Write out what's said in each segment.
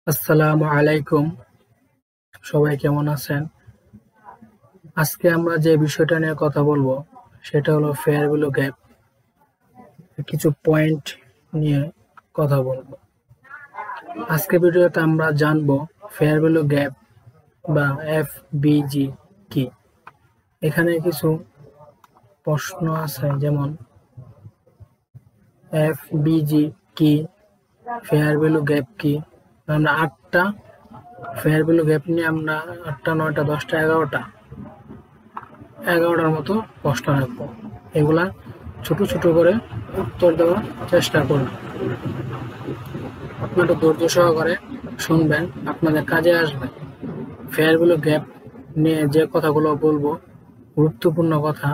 আসসালামু আলাইকুম। সবাই কেমন আছেন? আজকে আমরা যে বিষয়টা নিয়ে কথা বলবো সেটা হলো ফেয়ার ভ্যালু গ্যাপ। কিছু পয়েন্ট নিয়ে কথা বলবো। আজকে ভিডিওতে আমরা জানবো ফেয়ার ভ্যালু গ্যাপ বা এফবিজি কি। এখানে কিছু প্রশ্ন আছে, যেমন এফবিজি কি, ফেয়ার ভ্যালু গ্যাপ কি। আমরা আটটা ফেয়ার ভ্যালু গ্যাপ নিয়ে আমরা 8টা 9টা 10টা 11টার মতো প্রশ্ন রাখবো। এগুলা ছোট ছোট করে উত্তর দেওয়ার চেষ্টা করুন। আপনারা ধৈর্য সহকারে শুনবেন, আপনাদের কাজে আসবে। ফেয়ার ভ্যালু গ্যাপ নিয়ে যে কথাগুলো বলবো গুরুত্বপূর্ণ কথা,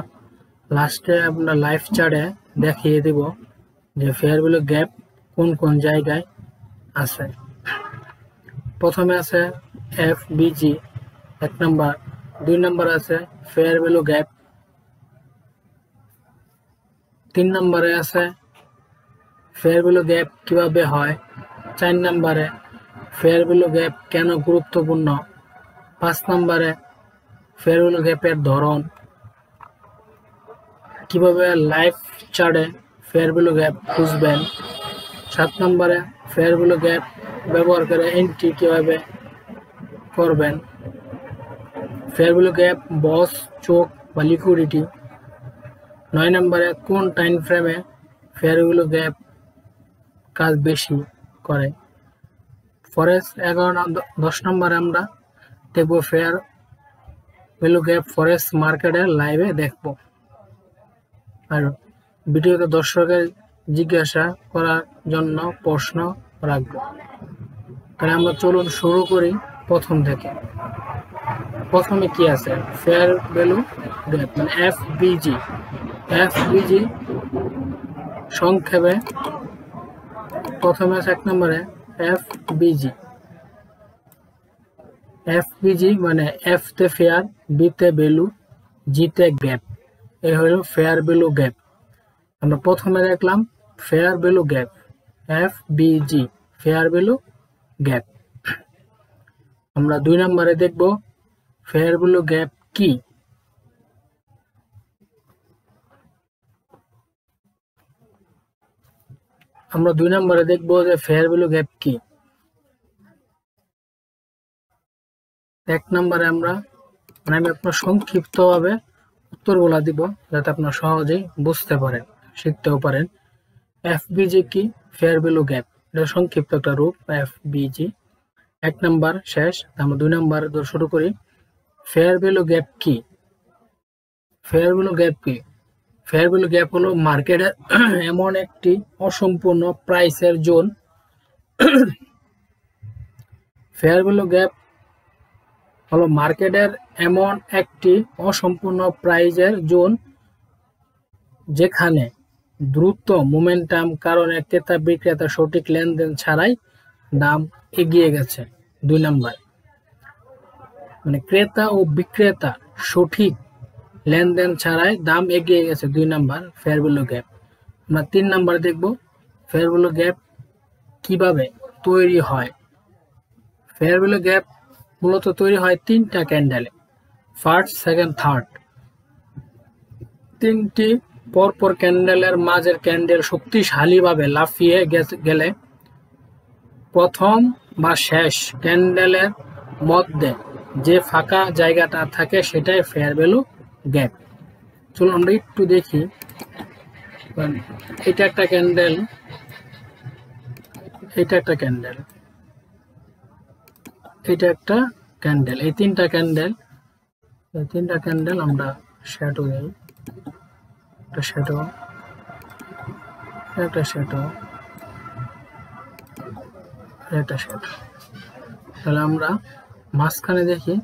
লাস্টে আপনার লাইভ চার্টে দেখিয়ে দিব যে ফেয়ার ভ্যালু গ্যাপ কোন কোন জায়গায় আছে। প্রথমে আছে এফবিজি 1 নাম্বার, 2 নাম্বার আছে ফেয়ার ভ্যালু গ্যাপ, 3 নম্বরে আছে ফেয়ার ভ্যালু গ্যাপ কিভাবে হয়, 4 নম্বরে ফেয়ার ভ্যালু গ্যাপ কেন গুরুত্বপূর্ণ, 5 নম্বরে ফেয়ার ভ্যালু গ্যাপের ধরন, কিভাবে লাইভ চার্টে ফেয়ার ভ্যালু গ্যাপ খুঁজবেন, 7 নম্বরে ফেয়ার ভ্যালু গ্যাপ ব্যবহার করে এন্ট্রি কিভাবে করবেন, ফেয়ার ভ্যালু গ্যাপ বস, চোখ বা লিকুইডিটি, 9 নম্বরে কোন টাইম ফ্রেমে ফেয়ার ভ্যালু গ্যাপ কাজ বেশি করে, ফরেক্স 10 নম্বরে আমরা দেখব ফেয়ার ভ্যালু গ্যাপ ফরেক্স মার্কেটের লাইভে দেখব। আর ভিডিওতে দর্শকের জিজ্ঞাসা করার জন্য প্রশ্ন রাখবো। তাহলে আমরা চলুন শুরু করি প্রথম থেকে। প্রথমে কি আছে, ফেয়ার ভ্যালু গ্যাপ মানে এফবিজি। এফবিজি সংক্ষেপে প্রথমে আছে 1 নম্বরে এফবিজি। এফবিজি মানে এফ তে ফেয়ার, বি তে ভ্যালু, জি তে গ্যাপ। এই হলো ফেয়ার ভ্যালু গ্যাপ। আমরা প্রথমে দেখলাম fair value gap, FBG fair value gap. আমরা 2 নম্বরে দেখব ফেয়ার ভ্যালু গ্যাপ কি। আমরা 2 নম্বরে দেখব যে ফেয়ার ভ্যালু গ্যাপ কি। 1 নম্বরে আমি আপনার সংক্ষিপ্তভাবে উত্তরগুলা দিব যাতে আপনারা সহজেই বুঝতে পারেন, শিখতেও পারেন। এফবিজি কি, ফেয়ার ভ্যালু গ্যাপ, এটা সংক্ষিপ্ত একটা রূপ এফবিজি। 1 নাম্বার শেষ, আমরা 2 নাম্বার শুরু করি। ফেয়ার ভ্যালু গ্যাপ কি? ফেয়ার ভ্যালু গ্যাপ কি? ফেয়ার ভ্যালু গ্যাপ হলো মার্কেটের এমন একটি অসম্পূর্ণ প্রাইসের জোন। ফেয়ার ভ্যালু গ্যাপ হলো মার্কেটের এমন একটি অসম্পূর্ণ প্রাইসের জোন যেখানে দ্রুত মোমেন্টাম কারণে ক্রেতা বিক্রেতা সঠিক লেনদেন ছাড়াই দাম এগিয়ে গেছে। 2 নাম্বার মানে ক্রেতা ও বিক্রেতা সঠিক লেনদেন ছাড়াই দাম এগিয়ে গেছে, 2 নাম্বার ফেয়ার ভ্যালু গ্যাপ। আমরা 3 নাম্বার দেখব ফেয়ার ভ্যালু গ্যাপ কিভাবে তৈরি হয়। ফেয়ার ভ্যালু গ্যাপ মূলত তৈরি হয় 3টা ক্যান্ডেলে, ফার্স্ট, সেকেন্ড, থার্ড। 3টি পরপর ক্যান্ডেলের মাঝের ক্যান্ডেল শক্তিশালীভাবে লাফিয়ে গেলে প্রথম বা শেষ ক্যান্ডেলের মধ্যে যে ফাঁকা জায়গাটা থাকে সেটাই ফেয়ার ভ্যালু গ্যাপ। চলুন আমরা একটু দেখি। এটা একটা ক্যান্ডেল, এটা একটা ক্যান্ডেল, এটা একটা ক্যান্ডেল, এই 3টা ক্যান্ডেল, এই 3টা ক্যান্ডেল আমরা শ্যাডো দেই, একটা শ্যাডো, একটা শ্যাডো, একটা শ্যাডো। তাহলে আমরা মাঝখানে দেখি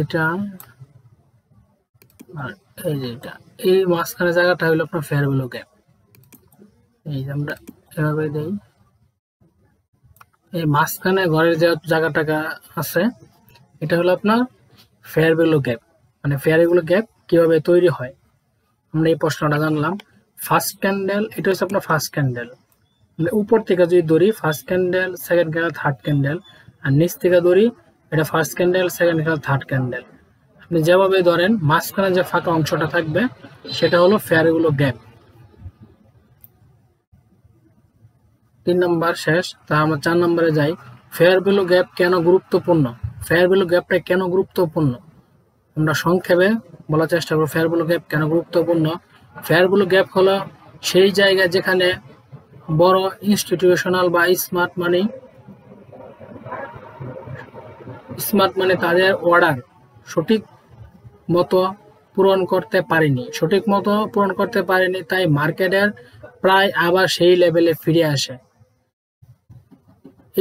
এটা আর এই যে এটা, এই মাঝখানে জায়গাটা হলো আপনার ফেয়ার ভ্যালু গ্যাপ। এই যে আমরা এভাবে দেই, এই মাঝখানে ঘরের যে জায়গাটা আছে এটা হলো আপনার ফেয়ার ভ্যালু গ্যাপ। মানে ফেয়ার ভ্যালু গ্যাপ কিভাবে তৈরি হয় আমরা এই প্রশ্নটা জানলাম। ফার্স্ট ক্যান্ডেল, এটা হচ্ছে আপনার ফার্স্ট ক্যান্ডেল, উপর থেকে যদি ধরি first candle, second candle, third candle, আর নিচ থেকে ধরি এটা first candle, second candle, third candle. আপনি যেভাবে ধরেন মাঝখানে যে ফাঁকা অংশটা থাকবে সেটা হলো ফেয়ার ভ্যালু গ্যাপ। 3 নম্বর শেষ, তা আমরা 4 নম্বরে যাই। ফেয়ার ভ্যালু গ্যাপ কেন গুরুত্বপূর্ণ? ফেয়ার ভ্যালু গ্যাপটা কেন গুরুত্বপূর্ণ আমরা সংক্ষেপে বলার চেষ্টা করব। ফেয়ার ভ্যালু গ্যাপ কেন গুরুত্বপূর্ণ? ফেয়ার ভ্যালু গ্যাপ হলো সেই জায়গা যেখানে বড় ইনস্টিটিউশনাল বা স্মার্ট মানি তাদের অর্ডার সঠিক মতো পূরণ করতে পারেনি, তাই মার্কেটের প্রায় আবার সেই লেভেলে ফিরে আসে।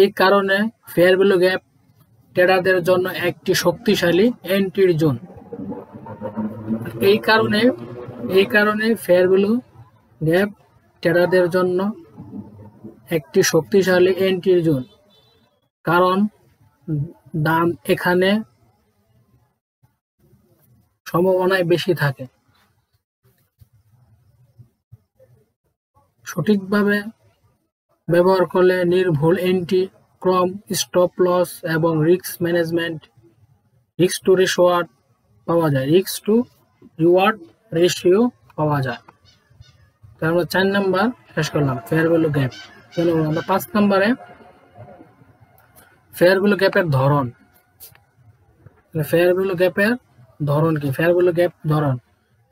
এই কারণে ফেয়ার ভ্যালু গ্যাপ ট্রেডারদের জন্য একটি শক্তিশালী এন্ট্রির জোন। এই কারণে ফেয়ার ভ্যালু গ্যাপ ট্রেডারদের জন্য একটি শক্তিশালী এন্ট্রির জোন, কারণ দাম এখানে সম্ভাবনায় বেশি থাকে। সঠিকভাবে ব্যবহার করলে নির্ভুল এন্ট্রি, ক্রম, স্টপ লস এবং risk management, risk to reward ratio পাওয়া যায়। তো আমরা 4 নাম্বার শেষ করলাম ফেয়ার ভ্যালু গ্যাপ। আমরা 5 নম্বরে ফেয়ার ভ্যালু গ্যাপের ধরন। ফেয়ার ভ্যালু গ্যাপের ধরন কি? ফেয়ার ভ্যালু গ্যাপ ধরন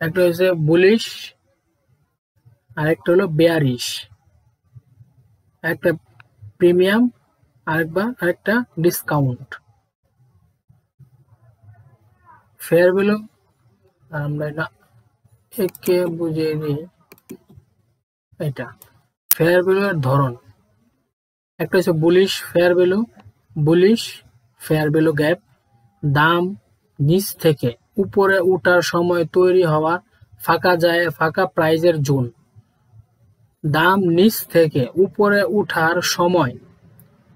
একটা হচ্ছে বুলিশ, আরেকটা হলো বেয়ারিশ, একটা প্রিমিয়াম, আরেকটা ডিসকাউন্ট। ফেয়ার ভ্যালু আমরা এটা একে বুঝিয়ে দিই। এটা ফেয়ার ভ্যালু এর ধরন। একটা হচ্ছে বুলিশ ফেয়ার ভ্যালু গ্যাপ, দাম নিচ থেকে উপরে ওঠার সময় তৈরি হওয়া ফাঁকা প্রাইজের জোন। দাম নিচ থেকে উপরে ওঠার সময়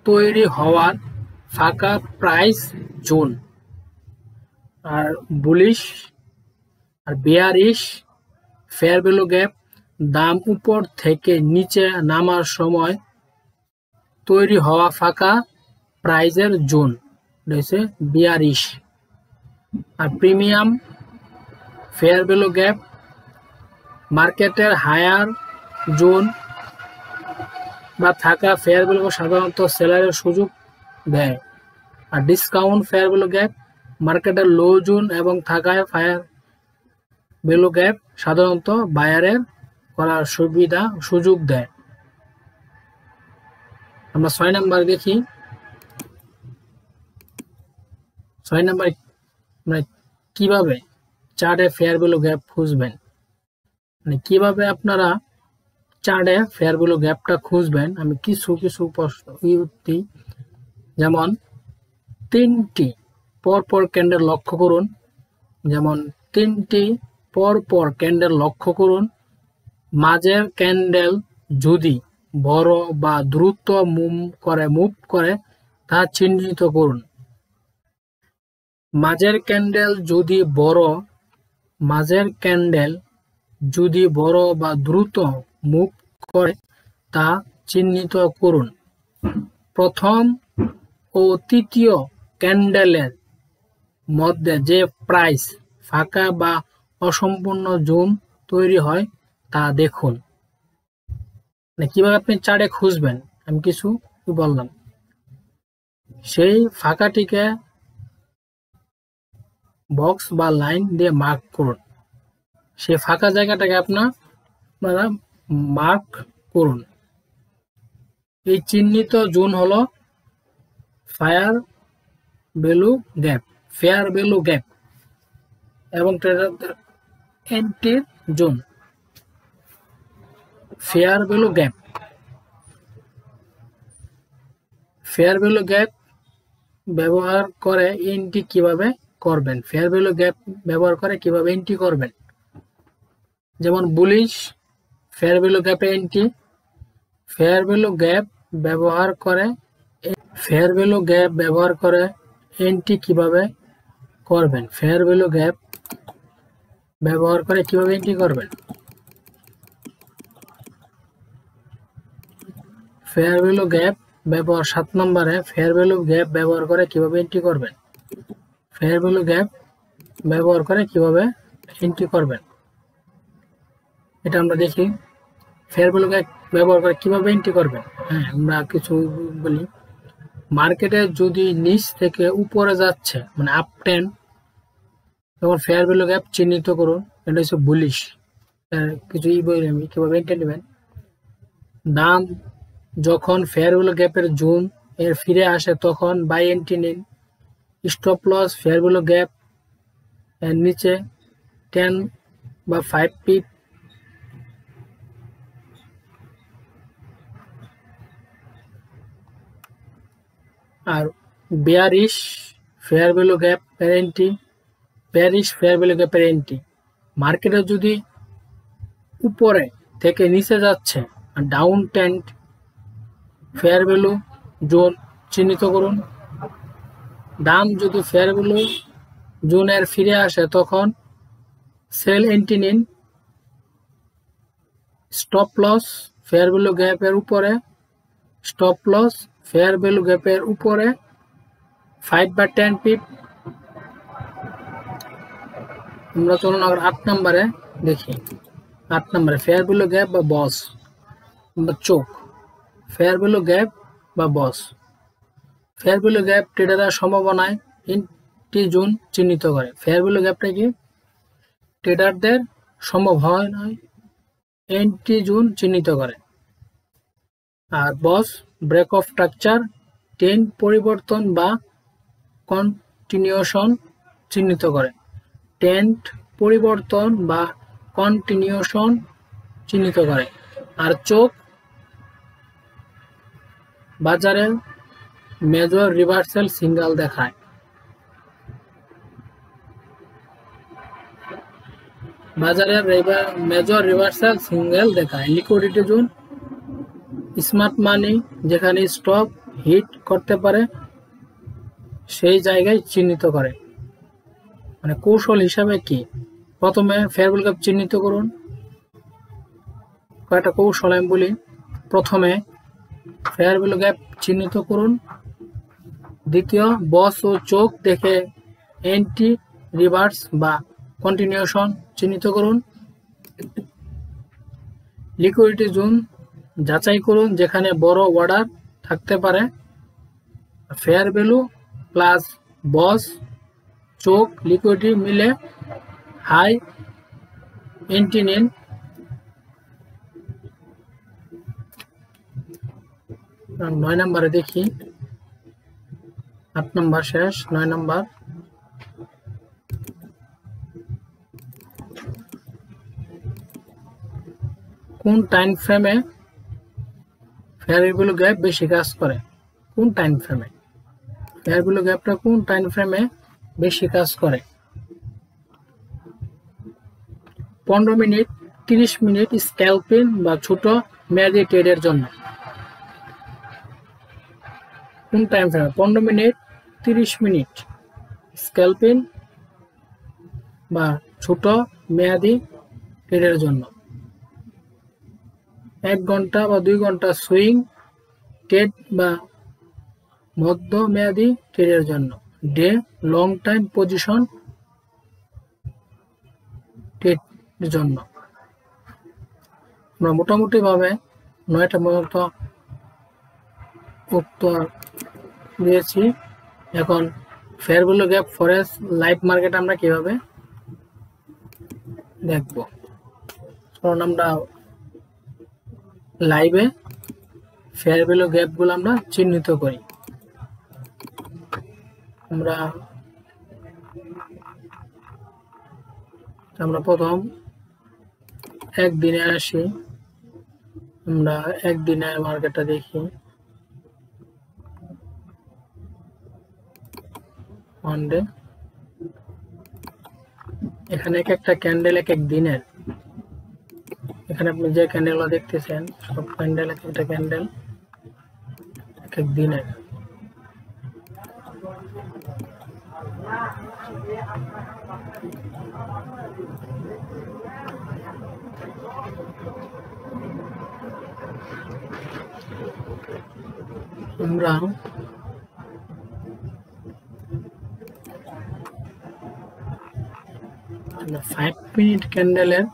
তৈরি হওয়ার ফাঁকা প্রাইস জোন। আর বুলিশ আর বেয়ারিশ ফেয়ার ভ্যালু গ্যাপ, দাম উপর থেকে নিচে নামার সময় তৈরি হওয়া ফাঁকা প্রাইজের জোন রয়েছে বেয়ারিশ। আর প্রিমিয়াম ফেয়ার ভ্যালু গ্যাপ, মার্কেটের হায়ার জোন বা থাকা ফেয়ার ভ্যালু সাধারণত সেলারের সুযোগ দেয়। আর ডিসকাউন্ট ফেয়ার ভ্যালু গ্যাপ, মার্কেটের লো জোন এবং থাকায় ফায়ার ভ্যালু গ্যাপ সাধারণত বায়ারের করার সুযোগ দেয়। আমরা 6 নাম্বার দেখি। 6 নাম্বার মানে কিভাবে চার্টে ফেয়ার ভ্যালু গ্যাপ খুঁজবেন, মানে কিভাবে আপনারা চার্টে ফেয়ার ভ্যালু গ্যাপটা খুঁজবেন। আমি কিছু প্রশ্ন দিই, যেমন 3টি পরপর ক্যান্ডেল লক্ষ্য করুন। মাঝের ক্যান্ডেল যদি বড় বা দ্রুত মুভ করে তা চিহ্নিত করুন। মাঝের ক্যান্ডেল যদি বড় বা দ্রুত মুভ করে তা চিহ্নিত করুন। প্রথম ও তৃতীয় ক্যান্ডেলের মধ্যে যে প্রাইস ফাঁকা বা অসম্পূর্ণ জোন তৈরি হয় তা দেখুন। কিভাবে আপনি চার্টে খুঁজবেন আমি কিছু বললাম। সেই ফাঁকাটিকে বক্স বা লাইন দিয়ে মার্ক করুন। সেই ফাঁকা জায়গাটাকে আপনারা মার্ক করুন। এই চিহ্নিত জোন হলো ফেয়ার ভ্যালু গ্যাপ এবং ট্রেডারদের এন্ট্রির জোন। ফেয়ার ভ্যালু গ্যাপ ব্যবহার করে এন্ট্রি কিভাবে করবেন। ফেয়ার ভ্যালু গ্যাপ ব্যবহার করে কিভাবে এন্ট্রি করবেন, যেমন বুলিশ ফেয়ার ভ্যালু গ্যাপে এন্ট্রি। ফেয়ার ভ্যালু গ্যাপ ব্যবহার করে এন্ট্রি কিভাবে করবেন। ফেয়ার ভ্যালু গ্যাপ ব্যবহার করে কিভাবে এন্ট্রি করবেন। ফেয়ার ভ্যালু গ্যাপ ব্যবহার 7 নম্বরে ফেয়ার ভ্যালু গ্যাপ ব্যবহার করে কিভাবে এন্ট্রি করবেন। ফেয়ার ভ্যালু গ্যাপ ব্যবহার করে কিভাবে এন্ট্রি করবেন এটা আমরা দেখি। ফেয়ার ভ্যালু গ্যাপ ব্যবহার করে কিভাবে এন্ট্রি করবেন। হ্যাঁ, আমরা কিছু বলি। মার্কেটে যদি নিচ থেকে উপরে যাচ্ছে মানে আপ ট্রেন্ড, তখন ফেয়ার ভ্যালু গ্যাপ চিহ্নিত করুন। এটা হচ্ছে বুলিশ। কিছুই বলি আমি কিভাবে এন্ট্রি নেবেন। দাম যখন ফেয়ার ভ্যালু গ্যাপের জোন এর ফিরে আসে তখন বাই এন্ট্রি নিন। Stop loss fair value gap এর নিচে 10 বা 5 পিপ আর বেয়ারিশ ফেয়ার ভ্যালু গ্যাপ এর এন্ট্রি। বেয়ারিশ ফেয়ার ভ্যালু গ্যাপের এন্ট্রি মার্কেটে যদি উপরে থেকে নিচে যাচ্ছে আর down trend fair value zone চিহ্নিত করুন। দাম যদি ফেয়ার ভ্যালু জোনের ফিরে আসে তখন সেল এন্ট্রি নিন। স্টপ লস ফেয়ার ভ্যালু গ্যাপের উপরে, স্টপ লস ফেয়ার ভ্যালু গ্যাপের উপরে 5 বা 10 পিপ। আমরা চলুন আবার 8 নম্বরে দেখি। 8 নম্বরে ফেয়ার ভ্যালু গ্যাপ বা বস বা চোখ। ফেয়ার ভ্যালু গ্যাপ বা বস ফেয়ার ভ্যালু গ্যাপ ট্রেডারের সম্ভাবনায় এন্ট্রি জোন চিহ্নিত করে। ফেয়ার ভ্যালু গ্যাপটা কি? ট্রেডারদের সম্ভাবনায় এন্ট্রি জোন চিহ্নিত করে। আর বস ব্রেক অফ স্ট্রাকচার ট্রেন্ড পরিবর্তন বা কন্টিনিউশন চিহ্নিত করে। ট্রেন্ড পরিবর্তন বা কন্টিনিউশন চিহ্নিত করে। আর চোখ বাজারে মেজর রিভার্সাল সিগন্যাল দেখায়। বাজারে মেজর রিভার্সাল সিগন্যাল দেখায়। লিকুইডিটি জোন স্মার্ট মানি যেখানে স্টক হিট করতে পারে সেই জায়গায় চিহ্নিত করে। মানে কৌশল হিসাবে কি? প্রথমে ফেয়ার ভ্যালু গ্যাপ চিহ্নিত করুন। কয়েকটা কৌশল আমি বলি। প্রথমে ফেয়ার ভ্যালু গ্যাপ চিহ্নিত করুন। দ্বিতীয়, বস ও চোখ দেখে এন্ট্রি রিভার্স বা কন্টিনিউশন চিহ্নিত করুন। লিকুইডিটি জোন যাচাই করুন যেখানে বড় অর্ডার থাকতে পারে। ফেয়ার ভ্যালু প্লাস বস চোখ লিকুইডিটি মিলে হাই এন্ট্রি নিন। 9 নম্বরে দেখি। 8 নম্বর শেষ, 9 নম্বর। কোন টাইম ফ্রেমে ফেয়ার ভ্যালু গ্যাপ বেশি কাজ করে? কোন টাইম ফ্রেমে ফেয়ার ভ্যালু গ্যাপটা কোন টাইম ফ্রেমে বেশি কাজ করে? 15 মিনিট, 30 মিনিট স্ক্যালপিং বা ছোট মেয়াদি ট্রেডের জন্য। কোন টাইম ফ্রেমে? 15 মিনিট, 30 মিনিট স্ক্যালপিং বা ছোট মেয়াদি ট্রেডের জন্য। 1 ঘন্টা বা 2 ঘন্টা সুইং ট্রেড বা মধ্য মেয়াদি ট্রেডের জন্য। ডে লং টাইম পজিশন ট্রেডের জন্য। আমরা মোটামুটি ভাবে 9টা মতো উত্তর দিয়েছি। এখন ফেয়ার ভ্যালু গ্যাপ ফরেক্স লাইভ মার্কেট আমরা কিভাবে দেখব। কারণ আমরা লাইভে ফেয়ার ভ্যালু গ্যাপগুলো আমরা চিহ্নিত করি। আমরা প্রথম একদিনে আসি। আমরা একদিনের মার্কেটটা দেখি। One day. এখানে এক একটা ক্যান্ডেল এক এক দিনের। এখানে আপনি যে ক্যান্ডেলগুলো দেখতেছেন সব ক্যান্ডেল এক একটা ক্যান্ডেল এক এক দিনের। আমরা 5 মিনিট ক্যান্ডেলের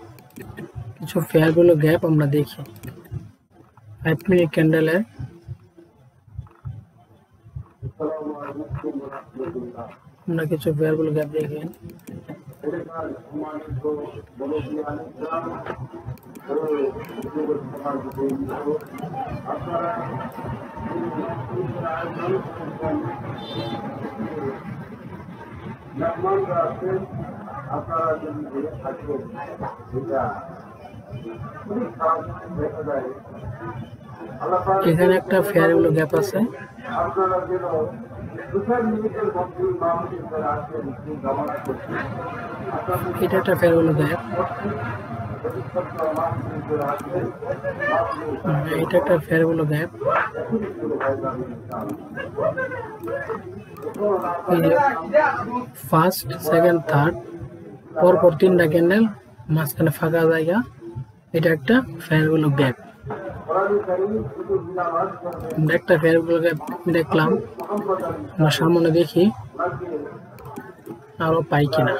কিছু ফেয়ার ভ্যালু গ্যাপ আমরা দেখি। 5 মিনিট ক্যান্ডেলের আমরা কিছু ফেয়ার ভ্যালু গ্যাপ দেখি। এখানে একটা ফেয়ার ভ্যালু গ্যাপ আছে। এটা একটা ফেয়ার ভ্যালু গ্যাপ, এটা একটা fair value gap. First, second, third পরপর 3টা ক্যান্ডেল, মাঝখানে ফাঁকা জায়গা, এটা একটা ফেয়ার ভ্যালু গ্যাপ। একটা ফেয়ার ভ্যালু গ্যাপ দেখলাম, আমরা সামনে দেখি আরো পাই কিনা।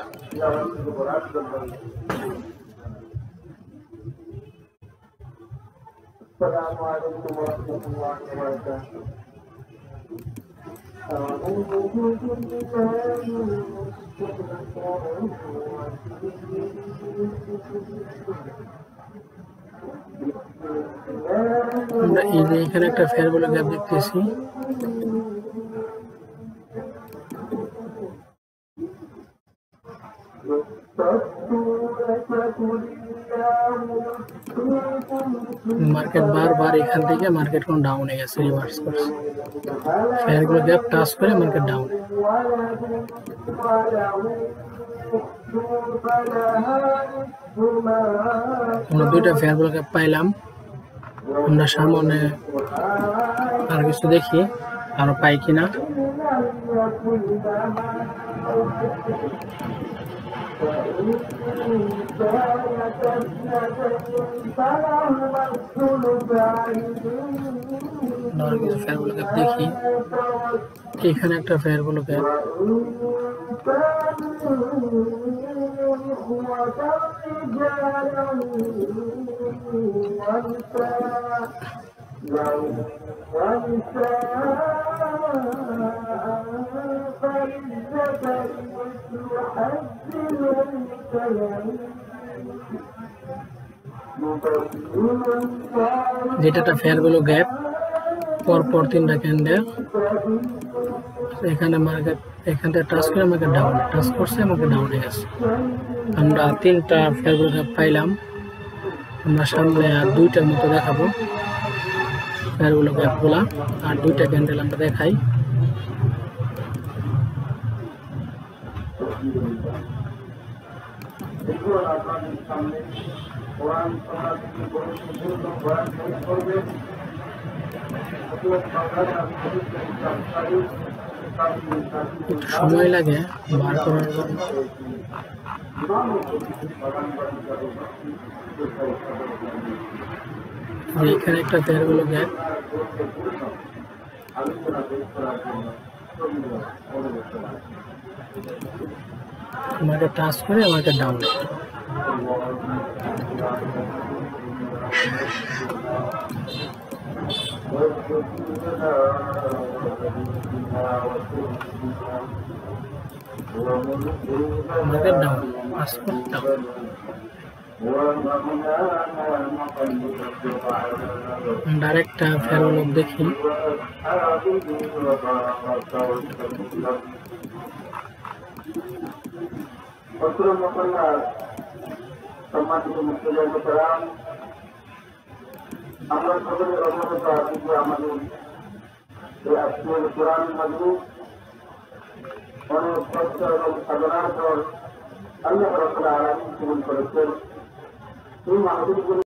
আমরা এই যে এখানে একটা ফেয়ার ভ্যালু গ্যাপ দেখতেছি। মার্কেট বারবার এখান থেকে মার্কেট কোন ডাউনে গেছে, রিভার্স করছে, ফেয়ার ভ্যালু গ্যাপ টাচ করে মার্কেট ডাউন। আমরা 2টা ফেয়ার ভ্যালু গ্যাপ পাইলাম। আমরা সামনে আর কিছু দেখি আরো পাই কিনা। দেখি এখানে একটা ফেয়ার ভ্যালু গ্যাপ, যেটা একটা ফেয়ার ভ্যালু গ্যাপ, পরপর 3টা ক্যান্ডেল, এখানে মার্কেট এখান থেকে টাচ করে মার্কেট ডাউন, টাচ করছে মার্কেট ডাউনে গেছে। আমরা 3টা ফেয়ার ভ্যালু গ্যাপ পাইলাম। আমরা সামনে আর 2টার মতো দেখাবো ফেয়ার ভ্যালু গ্যাপগুলা, আর 2টা ক্যান্ডেল আমরা দেখাই। একটু সময় লাগে বার করার জন্য। এখানে একটা ফেয়ার ভ্যালু গ্যাপ, আমাকে টাচ করে আমাকে down. Down direct fair value দেখি। আমরা সকলের অবগত আছি যে আমাদের আজকের কোরআন মাহফিল অনেক কষ্ট এবং সাধনার পর আল্লাহ রাব্বুল আলামিন কবুল করেছেন। এই মাহফিলগুলো